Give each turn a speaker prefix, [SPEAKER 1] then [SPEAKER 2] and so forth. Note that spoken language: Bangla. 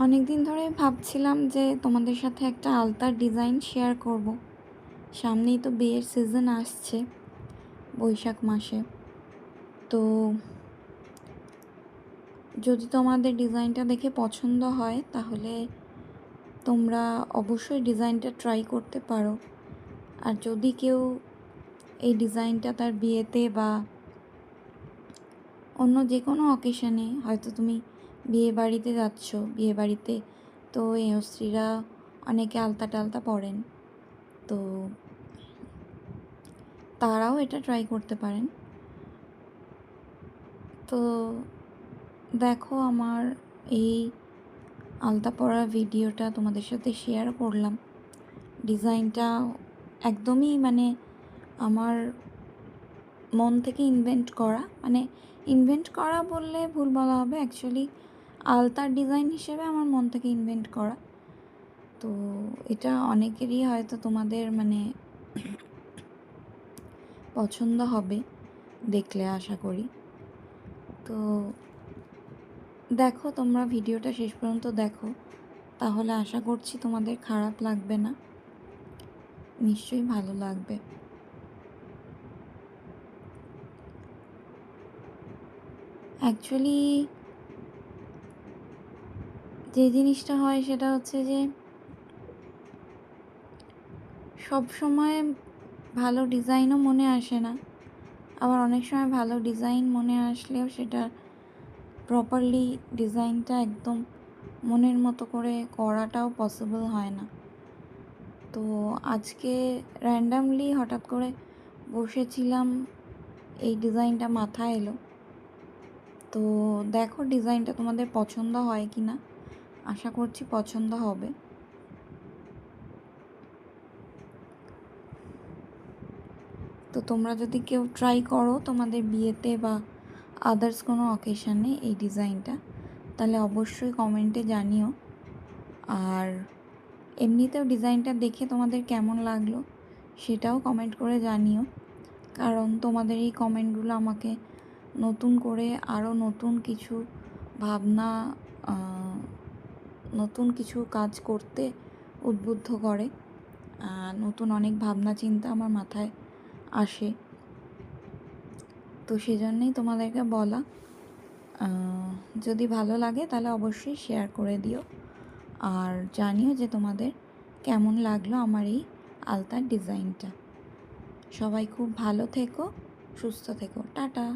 [SPEAKER 1] অনেক দিন ধরে ভাবছিলাম যে তোমাদের সাথে একটা আলতার ডিজাইন শেয়ার করব। সামনেই তো বিয়ের সিজন আসছে, বৈশাখ মাসে। তো যদি তোমাদের ডিজাইনটা দেখে পছন্দ হয় তাহলে তোমরা অবশ্যই ডিজাইনটা ট্রাই করতে পারো। আর যদি কেউ এই ডিজাইনটা তার বিয়েতে বা অন্য যে কোনো অকেশানে, হয়তো তুমি বিয়ে বাড়িতে যাচ্ছ, বিয়ে বাড়িতে তো স্ত্রীরা অনেকে আলতা টালতা পরেন, তো তারাও এটা ট্রাই করতে পারেন। তো দেখো, আমার এই আলতা পরা ভিডিওটা তোমাদের সাথে শেয়ার করলাম। ডিজাইনটা একদমই আমার মন থেকে ইনভেন্ট করা বললে ভুল বলা হবে। অ্যাকচুয়ালি আলতার ডিজাইন হিসেবে আমার মন থেকে ইনভেন্ট করা। তো এটা অনেকেরই হয়তো তোমাদের পছন্দ হবে দেখলে, আশা করি। তো দেখো, তোমরা ভিডিওটা শেষ পর্যন্ত দেখো, তাহলে আশা করছি তোমাদের খারাপ লাগবে না, নিশ্চয়ই ভালো লাগবে। অ্যাকচুয়ালি যে জিনিসটা হয় সেটা হচ্ছে যে সব সময় ভালো ডিজাইনও মনে আসে না, আবার অনেক সময় ভালো ডিজাইন মনে আসলেও সেটা প্রপারলি ডিজাইনটা একদম মনের মতো করে করাটাও পসিবল হয় না। তো আজকে র্যান্ডামলি হঠাৎ করে বসেছিলাম, এই ডিজাইনটা মাথায় এলো। তো দেখো ডিজাইনটা তোমাদের পছন্দ হয় কি না, আশা করছি পছন্দ হবে। তো তোমরা যদি কেউ ট্রাই করো তোমাদের বিয়েতে বা আদার্স কোনো অকেশানে এই ডিজাইনটা, তাহলে অবশ্যই কমেন্টে জানিও। আর এমনিতেও ডিজাইনটা দেখে তোমাদের কেমন লাগলো সেটাও কমেন্ট করে জানিও, কারণ তোমাদের এই কমেন্টগুলো আমাকে নতুন করে আরও নতুন কিছু ভাবনা, নতুন কিছু কাজ করতে উদ্বুদ্ধ করে। নতুন অনেক ভাবনা চিন্তা আমার মাথায় আসে। তো সেজন্যই তোমাদেরকে বলা, যদি ভালো লাগে তাহলে অবশ্যই শেয়ার করে দিও, আর জানিও যে তোমাদের কেমন লাগলো আমার এই আলতার ডিজাইনটা। সবাই খুব ভালো থেকো, সুস্থ থেকো, টাটা।